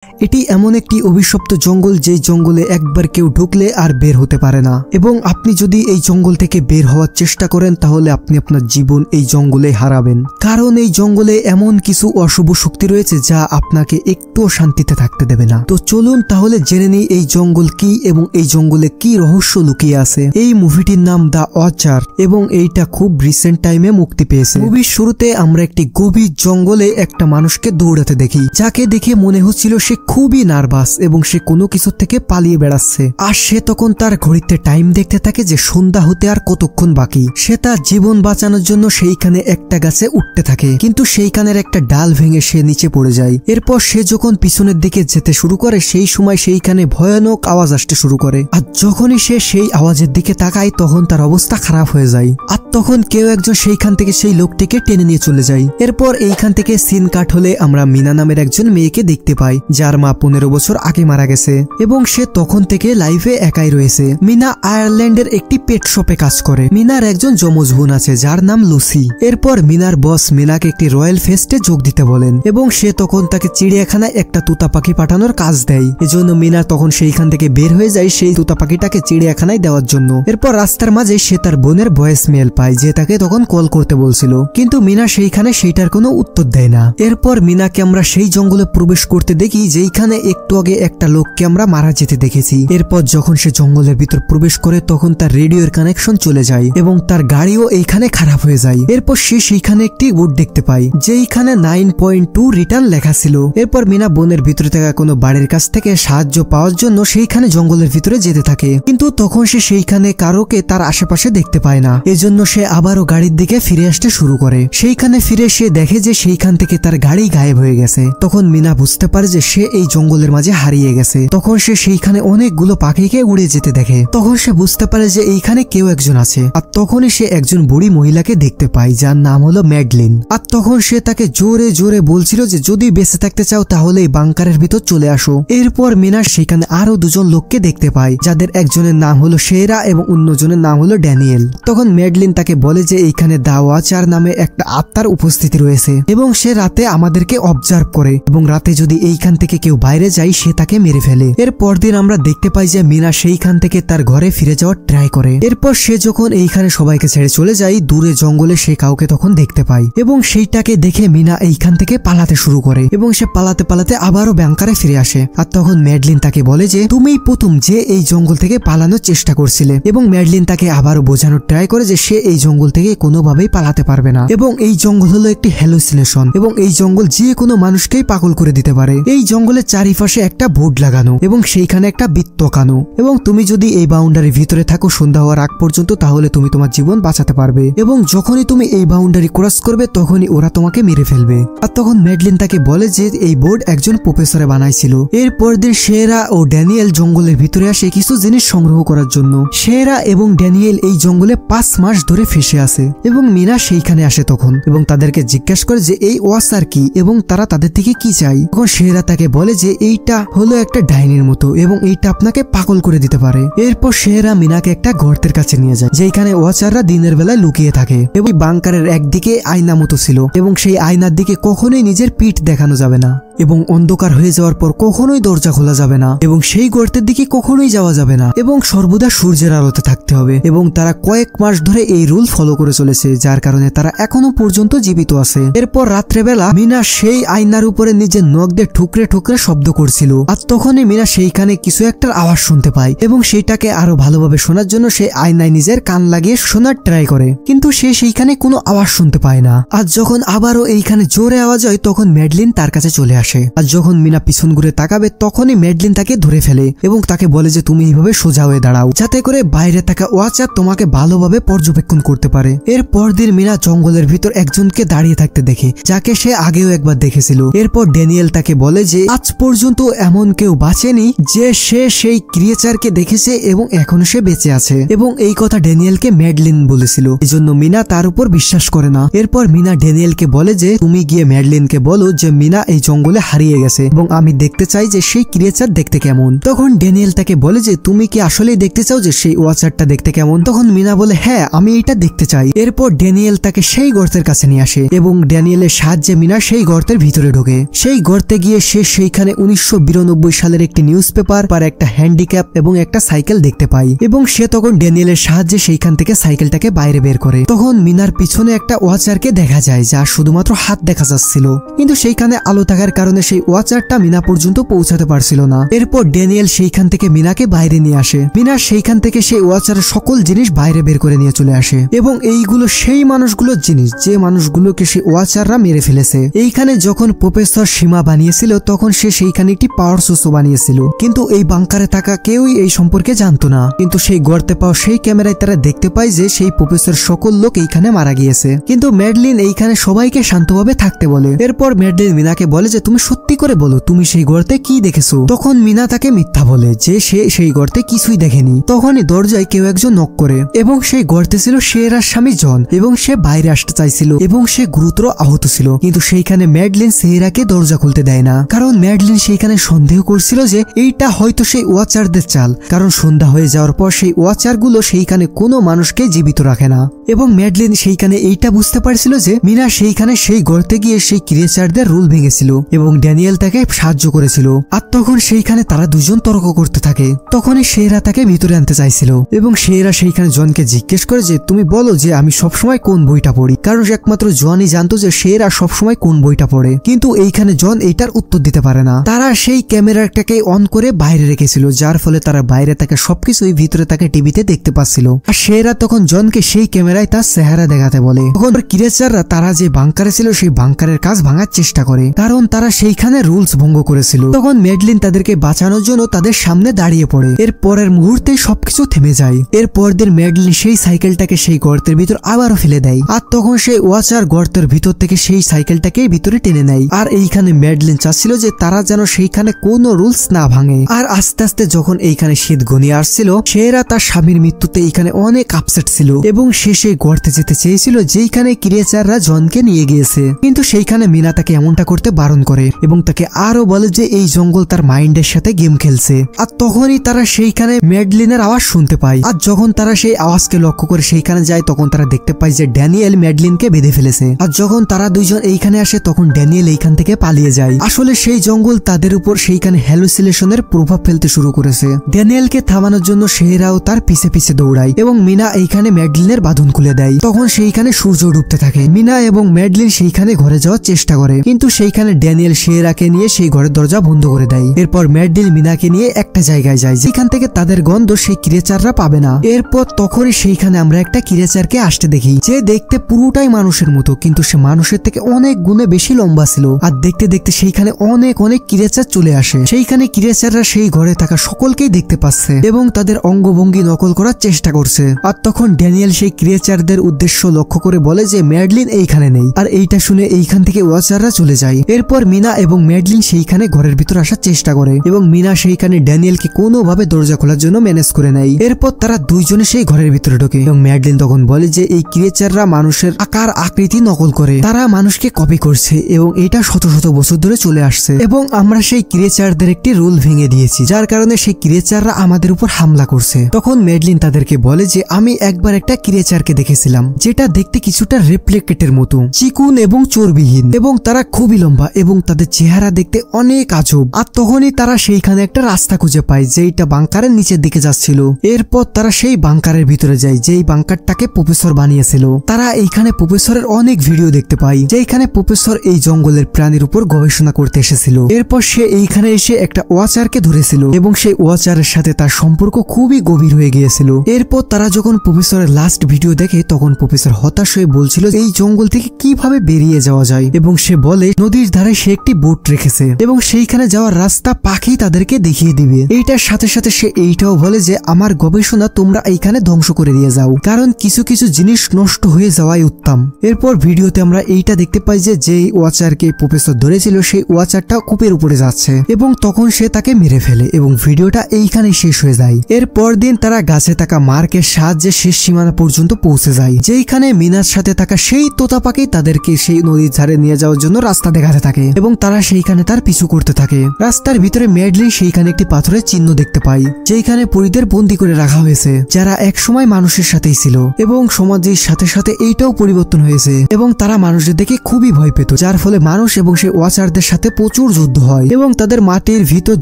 এটি এমন একটি অভিশপ্ত জঙ্গল যে জঙ্গলে একবার কেউ ঢুকলে আর বের হতে পারে না, এবং আপনি যদি এই জঙ্গল থেকে বের হওয়ার চেষ্টা করেন তাহলে আপনি আপনার জীবন এই জঙ্গলে হারাবেন। কারণ এই জঙ্গলে এমন কিছু অশুভ শক্তি রয়েছে যা আপনাকে একটুও শান্তিতে থাকতে দেবে না। তো চলুন তাহলে জেনে নিই এই জঙ্গল কি এবং এই জঙ্গলে কি রহস্য লুকিয়ে আছে। এই মুভিটির নাম দ্য ওয়াচার এবং এইটা খুব রিসেন্ট টাইমে মুক্তি পেয়েছে। মুভির শুরুতে আমরা একটি গভীর জঙ্গলে একটা মানুষকে দৌড়াতে দেখি, যাকে দেখে মনে হচ্ছিল সে খুবই নার্ভাস এবং সে কোনো কিছু থেকে পালিয়ে বেড়াচ্ছে। আর সে তখন তার ঘড়িতে টাইম দেখতে থাকে যে সন্ধ্যা হতে আর কতক্ষণ বাকি। সে তার জীবন বাঁচানোর জন্য সেইখানে একটা গাছে উঠতে থাকে, কিন্তু সেইখানের একটা ডাল ভেঙে সে নিচে পড়ে যায়। এরপর সে যখন পিছনের দিকে যেতে শুরু করে সেই সময় সেইখানে ভয়ানক আওয়াজ আসতে শুরু করে, আর যখনই সে সেই আওয়াজের দিকে তাকায় তখন তার অবস্থা খারাপ হয়ে যায়। আর তখন কেউ একজন সেইখান থেকে সেই লোকটিকে টেনে নিয়ে চলে যায়। এরপর এইখান থেকে সিন কাট হলে আমরা মিনা নামের একজন মেয়েকে দেখতে পাই, যার মা 15 বছর আগে মারা গেছে এবং সে তখন থেকে লাইফে একাই রয়েছে। মিনা আয়ারল্যান্ডের একটি পেট শপে কাজ করে। মিনার একজন যমজ বোন আছে যার নাম লুসি। এরপর মিনার বস মিনাকে একটি রয়্যাল ফেস্টে যোগ দিতে বলেন এবং সে তখন তাকে চিড়িয়াখানায় একটা তুতা পাখি পাঠানোর কাজ দেয়। এজন্য মিনা তখন সেইখান থেকে বের হয়ে যায় সেই তুতা পাখিটাকে চিড়িয়াখানায় দেওয়ার জন্য। এরপর রাস্তার মাঝে সে তার বোনের ভয়েস মেল পায় যে তাকে তখন কল করতে বলছিল, কিন্তু মিনা সেইখানে সেইটার কোনো উত্তর দেয় না। এরপর মিনাকে আমরা সেই জঙ্গলে প্রবেশ করতে দেখি যেখানে একটু আগে একটা লোককে আমরা মারা যেতে দেখেছি। এরপর যখন সে জঙ্গলের ভিতর প্রবেশ করে তখন তার রেডিওর কানেকশন চলে যায় এবং তার গাড়িও এইখানে খারাপ হয়ে যায়। এরপর সে সেইখানে একটি বোর্ড দেখতে পায় যেখানে 9.2 রিটার্ন লেখা ছিল। এরপর মিনা বোনের ভিতরে থাকা কোনো বাড়ির কাছ থেকে সাহায্য পাওয়ার জন্য সেইখানে জঙ্গলের ভিতরে যেতে থাকে, কিন্তু তখন সে সেইখানে কারোকে তার আশেপাশে দেখতে পায় না। এজন্য সে আবারও গাড়ির দিকে ফিরে আসতে শুরু করে। সেইখানে ফিরে সে দেখে যে সেইখান থেকে তার গাড়ি গায়েব হয়ে গেছে। তখন মিনা বুঝতে পারে যে সে এই জঙ্গলের মাঝে হারিয়ে গেছে। তখন সে সেইখানে অনেকগুলো পাখিকে উড়ে যেতে দেখে। তখন সে বুঝতে পারে যে এইখানে কেউ একজন আছে। আর তখনই সে একজন বুড়ি মহিলাকে দেখতে পায় যার নাম হলো ম্যাডলিন। আর তখন সে তাকে জোরে জোরে বলছিল যে যদি বেঁচে থাকতে চাও তাহলে এই বাংকারের ভিতর চলে আসো। এরপর মিনা সেখানে আরো দুজন লোককে দেখতে পায় যাদের একজনের নাম হলো শেরা এবং অন্যজনের নাম হলো ড্যানিয়েল। তখন ম্যাডলিন তাকে বলে যে এইখানে দা ওয়াচার নামে একটা আত্মার উপস্থিতি রয়েছে এবং সে রাতে আমাদেরকে অবজার্ভ করে এবং রাতে যদি এইখান থেকে কেউ বাইরে যায় সে তাকে মেরে ফেলে। এর পরদিন আমরা দেখতে পাই যে মিনা সেইখান থেকে তার ঘরে ফিরে যাওয়ার ট্রাই করে। এরপর সে যখন এইখানে সবাইকে ছেড়ে চলে যায় দূরে জঙ্গলে সে কাউকে তখন দেখতে পায় এবং সেইটাকে দেখে মিনা এইখান থেকে পালাতে শুরু করে এবং সে পালাতে পালাতে আবারও ব্যাংকারে ফিরে আসে। আর তখন ম্যাডলিন তাকে বলে যে তুমিই প্রথম যে এই জঙ্গল থেকে পালানোর চেষ্টা করছিলে, এবং ম্যাডলিন তাকে আবারও বোঝানোর ট্রাই করে যে সে এই জঙ্গল থেকে কোনোভাবেই পালাতে পারবে না এবং এই জঙ্গল হলো একটি হ্যালুসিনেশন এবং এই জঙ্গল যে কোনো মানুষকেই পাগল করে দিতে পারে। এই জঙ্গলের চারিপাশে একটা বোর্ড লাগানো এবং সেইখানে একটা বৃত্ত আঁকানো, এবং তুমি যদি এই বাউন্ডারির ভিতরে থাকো সন্ধ্যা হওয়ার আগ পর্যন্ত তাহলে তুমি তোমার জীবন বাঁচাতে পারবে, এবং যখনই তুমি এই বাউন্ডারি ক্রস করবে তখনই ওরা তোমাকে মেরে ফেলবে। আর তখন ম্যাডলিন তাকে বলে যে এই বোর্ড একজন প্রফেসরে বানাইছিল। এরপর দিন শেরা ও ড্যানিয়েল জঙ্গলের ভিতরে আসে কিছু জিনিস সংগ্রহ করার জন্য। শেরা এবং ড্যানিয়েল এই জঙ্গলে 5 মাস ধরে ফেসে আছে এবং মিনা সেইখানে আসে তখন এবং তাদেরকে জিজ্ঞাসা করে যে এই ওয়াসার কি এবং তারা তাদের থেকে কি চাই। তখন শেরা তাকে বলে যে এইটা হলো একটা ডাইনির মতো এবং এইটা আপনাকে পাগল করে দিতে পারে। এরপর শেরা মিনাকে একটা গর্তের কাছে নিয়ে যায় যেখানে ওয়াচাররা দিনের বেলায় লুকিয়ে থাকে এবং বাংকারের একদিকে আয়না মতো ছিল এবং সেই আয়নার দিকে কখনোই নিজের পিঠ দেখানো যাবে না এবং অন্ধকার হয়ে যাওয়ার পর কখনোই দরজা খোলা যাবে না এবং সেই গর্তের দিকে কখনোই যাওয়া যাবে না এবং সর্বদা সূর্যের আলোতে থাকতে হবে। এবং তারা কয়েক মাস ধরে এই রুল ফলো করে চলেছে যার কারণে তারা এখনো পর্যন্ত জীবিত আছে। এরপর রাত্রেবেলা মিনা সেই আয়নার উপরে নিজের নখ দিয়ে ঠুকরে ঠুকরে শব্দ করছিল আর তখনই মিনা সেইখানে কিছু একটা আওয়াজ শুনতে পায় এবং সেইটাকে আরো ভালোভাবে শোনার জন্য সে আয়নায় নিজের কান লাগিয়ে শোনার ট্রাই করে, কিন্তু সে সেইখানে কোনো আওয়াজ শুনতে পায় না। আর যখন আবারও এইখানে জোরে আওয়াজ হয় তখন ম্যাডলিন তার কাছে চলে আসে। আর যখন মিনা পিছন ঘুরে তাকাবে তখনই ম্যাডলিন তাকে ধরে ফেলে এবং তাকে বলে যে তুমি এইভাবে সোজা হয়ে দাঁড়াও যাতে করে বাইরে থাকা ওয়াচার তোমাকে ভালোভাবে পর্যবেক্ষণ করতে পারে। এর পরদিন মিনা জঙ্গলের ভিতর একজনকে দাঁড়িয়ে থাকতে দেখে যাকে সে আগেও একবার দেখেছিল। এরপর ড্যানিয়েল তাকে বলে যে আজ পর্যন্ত এমন কেউ বাঁচেনি যে সে সেই ক্রিয়েচারকে দেখেছে এবং এখনো সে বেঁচে আছে, এবং এই কথা ড্যানিয়েলকে ম্যাডলিন বলেছিল। এজন্য মিনা তার উপর বিশ্বাস করে না। এরপর মিনা ড্যানিয়েলকে বলে যে তুমি গিয়ে ম্যাডলিনকে বলো যে মিনা এই জঙ্গলে জঙ্গলে হারিয়ে গেছে এবং আমি দেখতে চাই যে সেই ক্রিয়েচার দেখতে কেমন। তখন ড্যানিয়েল তাকে বলে যে তুমি কি আসলেই দেখতে চাও যে সেই ওয়াচারটা দেখতে কেমন? তখন মিনা বলে হ্যাঁ আমি এটা দেখতে চাই। এরপর ড্যানিয়েল তাকে সেই গর্তের কাছে নিয়ে আসে এবং ড্যানিয়েলের সাহায্যে মিনা সেই গর্তের ভিতরে ঢোকে। সেই গর্তে গিয়ে সে সেইখানে 1992 সালের একটি নিউজ পেপার আর একটা হ্যান্ডিক্যাপ এবং একটা সাইকেল দেখতে পায় এবং সে তখন ড্যানিয়েলের সাহায্যে সেইখান থেকে সাইকেলটাকে বাইরে বের করে। তখন মিনার পিছনে একটা ওয়াচারকে দেখা যায় যা শুধুমাত্র হাত দেখা যাচ্ছিল, কিন্তু সেইখানে আলো থাকার কারণে সেই ওয়াচারটা মিনা পর্যন্ত পৌঁছাতে পারছিল না। এরপর ড্যানিয়েল সেইখান থেকে মিনাকে বাইরে নিয়ে আসে। মিনা সেইখান থেকে সেই ওয়াচারের সকল জিনিস বাইরে বের করে নিয়ে চলে আসে এবং এইগুলো সেই মানুষগুলোর জিনিস যে মানুষগুলোকে সেই ওয়াচাররা মেরে ফেলেছে। এইখানে যখন প্রফেসর সীমা বানিয়েছিল তখন সে সেইখানে একটি পাওয়ার সোর্স বানিয়েছিল, কিন্তু এই বাংকারে থাকা কেউই এই সম্পর্কে জানতো না। কিন্তু সেই গর্তে পাওয়া সেই ক্যামেরায় তারা দেখতে পায় যে সেই প্রফেসর সকল লোক এইখানে মারা গিয়েছে, কিন্তু ম্যাডলিন এইখানে সবাইকে শান্তভাবে থাকতে বলে। এরপর ম্যাডলিন মিনাকে বলে যে তুমি সত্যি করে বলো তুমি সেই গর্তে কি দেখেছো? তখন মিনা তাকে মিথ্যা বলে যে সে সেই গর্তে কিছুই দেখেনি। তখনই দরজায় কেউ একজন নক করে এবং সেই গর্তে ছিল সেরার স্বামী জন এবং সে বাইরে আসতে চাইছিল এবং সে গুরুতর আহত ছিল, কিন্তু সেইখানে ম্যাডলিন সেরাকে দরজা খুলতে দেয় না, কারণ ম্যাডলিন সেইখানে সন্দেহ করছিল যে এইটা হয়তো সেই ওয়াচারদের চাল, কারণ সন্ধ্যা হয়ে যাওয়ার পর সেই ওয়াচারগুলো সেইখানে কোনো মানুষকে জীবিত রাখে না। এবং ম্যাডলিন সেইখানে এইটা বুঝতে পারছিল যে মিনা সেইখানে সেই গর্তে গিয়ে সেই ক্রিয়েচারদের রুল ভেঙেছিল এবং ড্যানিয়েল তাকে সাহায্য করেছিল। আর তখন সেইখানে তারা দুজন তর্ক করতে থাকে। তখনই সেরা তাকে ভিতরে আনতে চাইছিল এবং সেরা সেইখানে জনকে জিজ্ঞেস করে যে তুমি বলো যে আমি সবসময় কোন বইটা পড়ি, কারণ একমাত্র জনই জানতো যে সেরা সবসময় কোন বইটা পড়ে, কিন্তু এইখানে জন এইটার উত্তর দিতে পারে না। তারা সেই ক্যামেরাটাকে অন করে বাইরে রেখেছিল, যার ফলে তারা বাইরে তাকে সবকিছুই ভিতরে তাকে টিভিতে দেখতে পাচ্ছিল। আর সেরা তখন জনকে সেই ক্যামেরায় তার চেহারা দেখাতে বলে। তখন ক্রিয়েচাররা তারা যে বাংকারে ছিল সেই বাংকারের কাজ ভাঙার চেষ্টা করে, কারণ তারা সেইখানে রুলস ভঙ্গ করেছিল। তখন ম্যাডলিন তাদেরকে বাঁচানোর জন্য তাদের সামনে দাঁড়িয়ে পড়ে। এর পরের মুহূর্তে সবকিছু থেমে যায়। এরপর দিন ম্যাডলিন সেই সাইকেলটাকে সেই গর্তের ভিতর আবারও ফেলে দেয়, আর তখন সেই ওয়াচার গর্তের ভিতর থেকে সেই সাইকেলটাকে ভিতরে টেনে নেয়। আর এইখানে ম্যাডলিন চাচ্ছিল যে তারা যেন সেইখানে কোনো রুলস না ভাঙে। আর আস্তে আস্তে যখন এইখানে শীত ঘনিয়ে আসছিল, সেরা তার স্বামীর মৃত্যুতে এইখানে অনেক আপসেট ছিল এবং সে সেই গর্তে যেতে চেয়েছিল যেইখানে ক্রিয়েচাররা জনকে নিয়ে গিয়েছে, কিন্তু সেইখানে মিনা তাকে এমনটা করতে বারণ করে এবং তাকে আরো বলে যে এই জঙ্গল তার মাইন্ডের সাথে গেম খেলছে। আর তখনই তারা সেইখানে ম্যাডলিনের আওয়াজ শুনতে পায়। আর যখন তারা সেই আওয়াজকে লক্ষ্য করে সেইখানে যায় তখন তারা দেখতে পায় যে ড্যানিয়েল ম্যাডলিনকে বেঁধে ফেলেছে। আর যখন তারা দুইজন এইখানে আসে তখন ড্যানিয়েল এইখান থেকে পালিয়ে যায়। আসলে সেই জঙ্গল তাদের উপর সেইখানে হ্যালুসিনেশনের প্রভাব ফেলতে শুরু করেছে। ড্যানিয়েলকে থামানোর জন্য সেরাও তার পিছে পিছে দৌড়ায় এবং মিনা এইখানে ম্যাডলিনের বাঁধন খুলে দেয়। তখন সেইখানে সূর্য ডুবতে থাকে। মিনা এবং ম্যাডলিন সেইখানে ঘরে যাওয়ার চেষ্টা করে, কিন্তু সেইখানে ড্যানিয়েল সেরাকে নিয়ে সেই ঘরের দরজা বন্ধ করে দেয়। এরপর ম্যাডলিন মিনাকে নিয়ে একটা জায়গায় যায় যেখান থেকে তাদের গন্ধ সেই ক্রিয়েচাররা পাবে না। এরপর তখনই সেইখানে আমরা একটা ক্রিয়েচারকে আসতে দেখি যে দেখতে পুরোটাই মানুষের মতো, কিন্তু সে মানুষের থেকে অনেক গুণে বেশি লম্বা ছিল। আর দেখতে দেখতে সেইখানে অনেক অনেক ক্রিয়েচার চলে আসে। সেইখানে ক্রিয়েচাররা সেই ঘরে থাকা সকলকেই দেখতে পাচ্ছে এবং তাদের অঙ্গভঙ্গি নকল করার চেষ্টা করছে। আর তখন ড্যানিয়েল সেই ক্রিয়েচারদের উদ্দেশ্য লক্ষ্য করে বলে যে ম্যাডলিন এইখানে নেই। আর এইটা শুনে এইখান থেকে ওয়াচাররা চলে যায়। এরপর মিনা এবং ম্যাডলিন সেইখানে ঘরের ভিতর আসার চেষ্টা করে এবং মিনা সেইখানে ড্যানিয়েলকে কোনোভাবে দরজা খোলার জন্য ম্যানেজ করে নেয়। এরপর তারা দুইজনে সেই ঘরের ভিতরে ঢোকে এবং ম্যাডলিন তখন বলে যে এই ক্রিয়েচাররা মানুষের আকার আকৃতি নকল করে, তারা মানুষকে কপি করছে এবং এটা শত শত বছর ধরে চলে আসছে এবং আমরা সেই ক্রিয়েচারদের একটি রুল ভেঙে দিয়েছি, যার কারণে সেই ক্রিয়েচাররা আমাদের উপর হামলা করছে। তখন ম্যাডলিন তাদেরকে বলে যে আমি একবার একটা ক্রিয়েচারকে দেখেছিলাম যেটা দেখতে কিছুটা রেপ্লিকেটের মতো, চিকুন এবং চর্বিহীন, এবং তারা খুবই লম্বা এবং তাদের চেহারা দেখতে অনেক আজব। আর তখনই তারা সেইখানে একটা রাস্তা খুঁজে পায় যেটা বাংকারের নিচের দিকে যাচ্ছিল। এরপর তারা সেই বাংকারের ভিতরে যায় যেই বাংকারটাকে প্রফেসর বানিয়েছিল। তারা এইখানে প্রফেসরের অনেক ভিডিও দেখতে পায় যেখানে প্রফেসর এই জঙ্গলের প্রাণীর উপর গবেষণা করতে এসেছিল। এরপর সে এইখানে এসে একটা ওয়াচারকে ধরেছিল এবং সেই ওয়াচারের সাথে তার সম্পর্ক খুবই গভীর হয়ে গিয়েছিল। এরপর তারা যখন প্রফেসরের লাস্ট ভিডিও দেখে তখন প্রফেসর হতাশ হয়ে বলছিল এই জঙ্গল থেকে কিভাবে বেরিয়ে যাওয়া যায়, এবং সে বলে নদীর ধারে সে একটি বোট রেখেছে এবং সেইখানে যাওয়ার রাস্তা পাখি তাদেরকে দেখিয়ে দিবে। এইটার সাথে সাথে সে এইটাও বলে যে আমার গবেষণা তোমরা এইখানে ধ্বংস করে দিয়ে যাও, কারণ কিছু কিছু জিনিস নষ্ট হয়ে যাওয়াই উত্তম। এরপর ভিডিওতে আমরা এইটা দেখতে পাই যে যেই ওয়াচারকে প্রফেসর ধরেছিল সেই ওয়াচারটা কূপের উপরে যাচ্ছে এবং তখন সে তাকে মেরে ফেলে এবং ভিডিওটা এইখানে শেষ হয়ে যায়। এরপর দিন তারা গাছে থাকা মার্কের সাহায্যে শেষ সীমানা পর্যন্ত পৌঁছে যায় যেখানে মিনার সাথে থাকা সেই তোতা পাখি তাদেরকে সেই নদীর ধারে নিয়ে যাওয়ার জন্য রাস্তা দেখাতে থাকে এবং তারা সেইখানে তার পিছু করতে থাকে। রাস্তার ভিতরে ম্যাডলিন সেইখানে একটি পাথরের চিহ্ন দেখতে পায়, যেখানে পরীদের বন্দী করে রাখা হয়েছে, যারা একসময় মানুষের সাথেই ছিল এবং সমাজের সাথে সাথে এইটাও পরিবর্তন হয়েছে এবং তারা মানুষদের দেখে খুবই ভয় পেত, যার ফলে মানুষ এবং সেই ওয়াচারদের সাথে প্রচুর যুদ্ধ হয় এবং তাদের মাটির ভিতর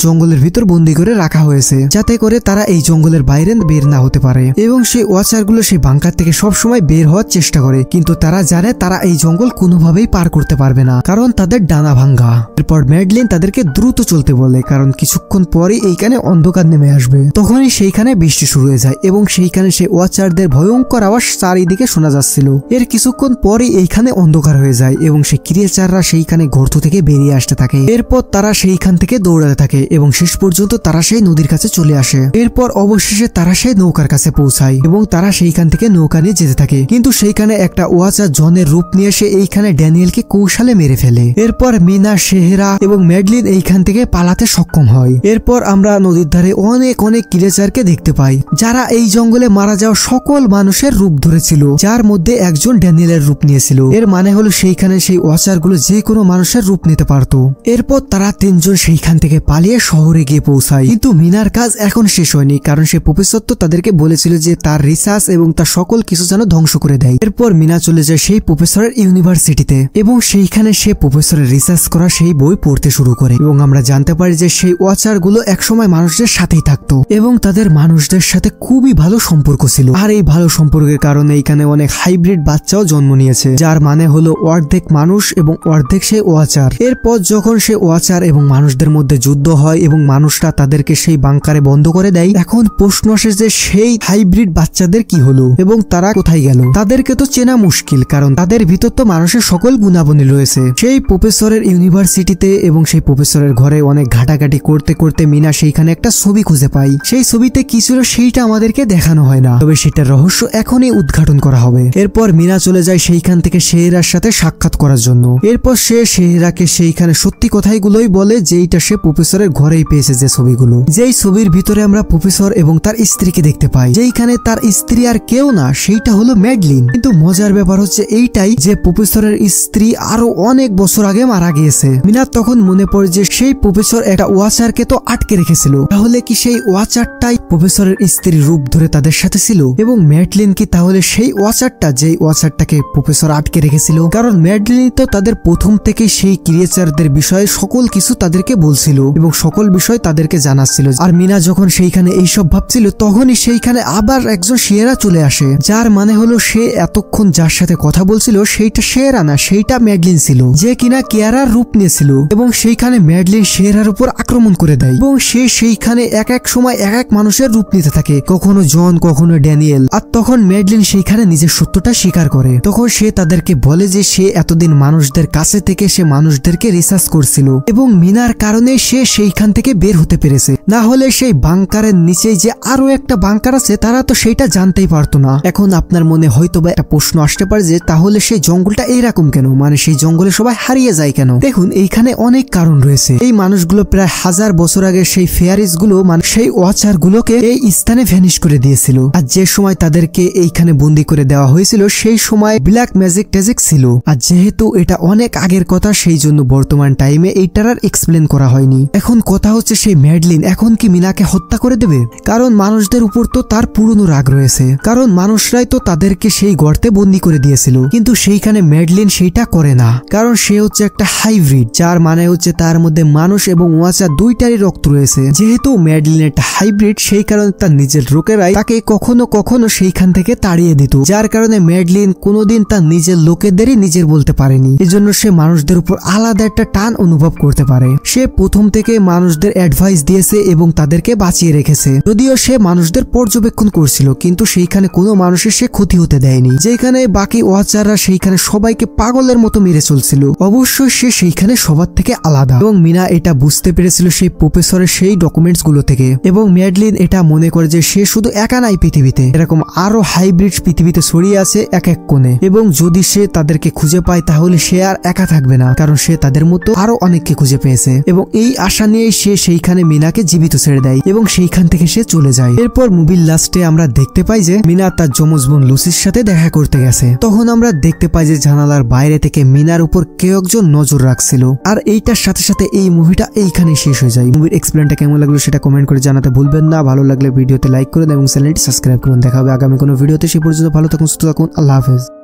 জঙ্গলের ভিতর বন্দী করে রাখা হয়েছে, যাতে করে তারা এই জঙ্গলের বাইরে বের না হতে পারে। এবং সেই ওয়াচারগুলো সেই বাংকার থেকে সবসময় বের হওয়ার চেষ্টা করে, কিন্তু তারা জানে তারা এই জঙ্গল কোনোভাবেই পার করতে পারবে না, কারণ তাদের ডানা ভাঙ্গা। এরপর ম্যাডলিন তাদেরকে দ্রুত চলতে বলে, কারণ কিছুক্ষণ পরে এইখানে অন্ধকার নেমে আসবে। তখনই সেইখানে বৃষ্টি শুরু হয়ে যায় এবং সেইখানে সেই ওয়াচারদের ভয়ঙ্কর আওয়াজ চারিদিকে শোনা যাচ্ছিল। এর কিছুক্ষণ পরে এইখানে অন্ধকার হয়ে যায় এবং সেই ক্রিয়েচাররা সেইখানে গর্ত থেকে বেরিয়ে আসতে থাকে। এরপর তারা সেইখান থেকে দৌড়াতে থাকে এবং শেষ পর্যন্ত তারা সেই নদীর কাছে চলে আসে। এরপর অবশেষে তারা সেই নৌকার কাছে পৌঁছায় এবং তারা সেইখান থেকে নৌকা নিয়ে যেতে থাকে, কিন্তু সেইখানে একটা ওয়াচার জনের রূপ নিয়ে এসে এইখানে ড্যানিয়েলকে কৌশলে মেরে ফেলে। এরপর মিনা, শেহরা এবং ম্যাডলিন এইখান থেকে পালাতে সক্ষম হয়। এরপর আমরা নদীর ধারে অনেক অনেক ক্রিয়েচারকে দেখতে পাই, যারা এই জঙ্গলে মারা যাওয়া সকল মানুষের রূপ ধরেছিল, যার মধ্যে একজন ড্যানিয়েলের রূপ নিয়েছিল। এর মানে হলো সেইখানে সেই ওয়াচারগুলো যে কোনো মানুষের রূপ নিতে পারত। এরপর তারা তিনজন সেইখান থেকে পালিয়ে শহরে গিয়ে পৌঁছায়, কিন্তু মিনার কাজ এখন শেষ হয়নি, কারণ সে প্রফেসর তো তাদেরকে বলেছিল যে তার রিসার্চ এবং তার সকল কিছু যেন ধ্বংস করে দেয়। এরপর মিনা চলে যায় সেই প্রফেসরের ইউনিভার্সিটিতে এবং সেইখানে সে প্রফেসরের রিসার্চ করা সেই বই পড়তে শুরু করে এবং আমরা জানতে পারি যে সেই ওয়াচারগুলো একসময় মানুষদের সাথেই থাকতো এবং তাদের মানুষদের সাথে খুবই ভালো সম্পর্ক ছিল। আর এই ভালো সম্পর্কের কারণে এইখানে অনেক হাইব্রিড বাচ্চাও জন্ম নিয়েছে, যার মানে হলো অর্ধেক মানুষ এবং অর্ধেক সেই ওয়াচার। এরপর যখন সে ওয়াচার এবং মানুষদের মধ্যে যুদ্ধ হয় এবং মানুষরা তাদেরকে সেই বাংকারে বন্ধ করে দেয়, এখন প্রশ্ন আসে যে সেই হাইব্রিড বাচ্চাদের কি হলো এবং তারা কোথায় গেল? তাদেরকে তো চেনা মুশকিল, কারণ তাদের ভিতর তো মানুষের সকল গুণাবলী রয়েছে। সেই প্রফেসরের ইউনিভার্সিটিতে এবং সেই প্রফেসরের ঘরে অনেক ঘাটাঘাটি করতে করতে মিনা সেইখানে একটা ছবি খুঁজে পায়। সেই ছবিতে কি ছিল সেইটা আমাদেরকে দেখানো হয় না, তবে সেটার রহস্য এখনই উদ্ঘাটন করা হবে। এরপর মিনা চলে যায় সেইখান থেকে শেহরার সাথে সাক্ষাৎ করার জন্য। এরপর সে শেহরাকে সেইখানে সত্যি কথাইগুলোই বলে, যেইটা সে প্রফেসরের ঘরেই পেয়েছে, যে ছবিগুলো, যেই ছবির ভিতরে আমরা প্রফেসর এবং তার স্ত্রীকে দেখতে পাই, যেইখানে তার স্ত্রী আর কেউ না, সেইটা হলো ম্যাডলিন। কিন্তু মজার ব্যাপার হচ্ছে এইটাই যে প্রফেসরের স্ত্রী আরো অনেক বছর আগে মারা গিয়েছে। মিনা তখন মনে পড়ে যে সেই প্রফেসর একটা ওয়াচারকে তো আটকে রেখেছিল, তাহলে কি সেই ওয়াচারটাই প্রফেসরের স্ত্রীর রূপ ধরে তাদের সাথে ছিল? এবং ম্যাডলিন কি তাহলে সেই ওয়াচারটা, যেই ওয়াচারটাকে প্রফেসর আটকে রেখেছিল? কারণ ম্যাডলিন তো তাদের প্রথম থেকে সেই ক্রিয়েচারদের বিষয়ে সকল কিছু তাদেরকে বলছিল এবং সকল বিষয় তাদেরকে জানাচ্ছিল। আর মিনা যখন সেইখানে এইসব ভাবছিল, তখনই সেইখানে আবার একজন শেহরা চলে আসে, যার মানে হলো সে এতক্ষণ যার সাথে কথা বলছিল সেইটা শেহরা না, সেইটা ম্যাডলিন ছিল, যে কিনা কেয়ারার রূপ নিয়েছিল। এবং সেইখানে ম্যাডলিন শেহরার উপর আক্রমণ করে দেয় এবং সে সেইখানে এক এক সময় এক এক মানুষের রূপ নিতে থাকে, কখনো জন, কখনো ড্যানিয়েল। আর তখন ম্যাডলিন সেইখানে নিজের সত্যটা স্বীকার করে। তখন সে তাদেরকে বলে যে সে এতদিন মানুষদের কাছে থেকে সে মানুষদেরকে রিসার্চ করছিল এবং মিনার কারণে সে সেইখান থেকে বের হতে পেরেছে, না হলে সেই বাংকারের নিচেই যে আরো একটা বাংকার আছে তারা তো সেইটা জানতেই পারতো না। এখন আপনার মনে হয়তো বা একটা প্রশ্ন আসতে পারে যে তাহলে সেই জঙ্গলটা এইরকম কেন, মানে সেই জঙ্গলে সবাই হারিয়ে যায় কেন? দেখুন, এইখানে অনেক কারণ রয়েছে। এই মানুষগুলো প্রায় 1000 বছর আগে সেই ফেয়ারিস গুলো, মানে সেই ওয়াচার গুলোকে এই স্থানে ভ্যানিশ করে দিয়েছিল। আর যে সময় তাদেরকে এইখানে বন্দি করে দেওয়া হয়েছিল সেই সময় ব্ল্যাক ম্যাজিক ট্যাজিক ছিল। আর যেহেতু এটা অনেক আগের কথা, সেই জন্য বর্তমান টাইমে এইটার আর এক্সপ্লেন করা হয়নি। এখন কথা হচ্ছে সেই ম্যাডলিন এখন কি মিনাকে হত্যা করে দেবে? কারণ মানুষদের উপর তো তার পুরনো রাগ রয়েছে, কারণ মানুষরাই তো তাদেরকে সেই গর্তে বন্দি করে দিয়েছিল। কিন্তু সেইখানে ম্যাডলিন সেইটা করে না, কারণ সে হচ্ছে একটা হাইব্রিড, যার মানে হচ্ছে তার মধ্যে মানুষ এবং ওয়াচার দুইটারই রক্ত রয়েছে। যেহেতু ম্যাডলিন একটা হাইব্রিড, সেই কারণে তার নিজের লোকেরাই তাকে কখনো কখনো সেইখান থেকে তাড়িয়ে দিত, যার কারণে ম্যাডলিন কোনোদিন তার নিজের লোকেদেরই নিজের বলতে পারেনি। এজন্য সে মানুষদের উপর আলাদা একটা টান অনুভব করতে পারে। সে প্রথম থেকে মানুষদের অ্যাডভাইস দিয়েছে এবং তাদেরকে বাঁচিয়ে রেখেছে, যদিও সে মানুষদের পর্যবেক্ষণ করছিল, কিন্তু সেইখানে কোনো মানুষের সে ক্ষতি হতে দেয়নি। যেখানে বাকি ওয়াচাররা সেইখানে সবাইকে পাগলের মতো মেরে চলছিল, অবশ্যই সে সেইখানে সবার থেকে আলাদা। এবং মিনা এটা বুঝতে পেরেছিল সেই প্রফেসরের সেই ডকুমেন্টস গুলো থেকে। এবং ম্যাডলিন এটা মনে করে যে সে শুধু একা নাই পৃথিবীতে, এরকম আরো হাইব্রিড পৃথিবীতে ছড়িয়ে আছে এক এক কোণে, এবং যদি সে তাদেরকে খুঁজে পায় তাহলে সে আর একা থাকবে না, কারণ সে তাদের মতো আরো অনেককে খুঁজে পেয়েছে। এবং এই আশা নিয়ে সে সেইখানে মিনাকে জীবিত ছেড়ে দেয় এবং সেইখান থেকে সে চলে যায়। এরপর মুভির লাস্টে আমরা দেখতে পাই যে মিনা তার যমজ বোন লুসির সাথে দেখা করতে গেছে। তখন আমরা দেখতে পাই যে জানালার বাইরে থেকে মিনার উপর কেউ একজন নজর রাখছিল। আর এইটার সাথে সাথে এই মুভিটা এইখানে শেষ হয়ে যায়। মুভির এক্সপ্লেনটা কেমন লাগলো সেটা কমেন্ট করে জানাতে ভুলবেন না। ভালো লাগলে ভিডিওতে লাইক করুন এবং চ্যানেলটি সাবস্ক্রাইব করুন। দেখা হবে আগামী কোনো ভিডিওতে। সে পর্যন্ত ভালো থাকুন, সুস্থ থাকুন। আল্লাহ হাফেজ।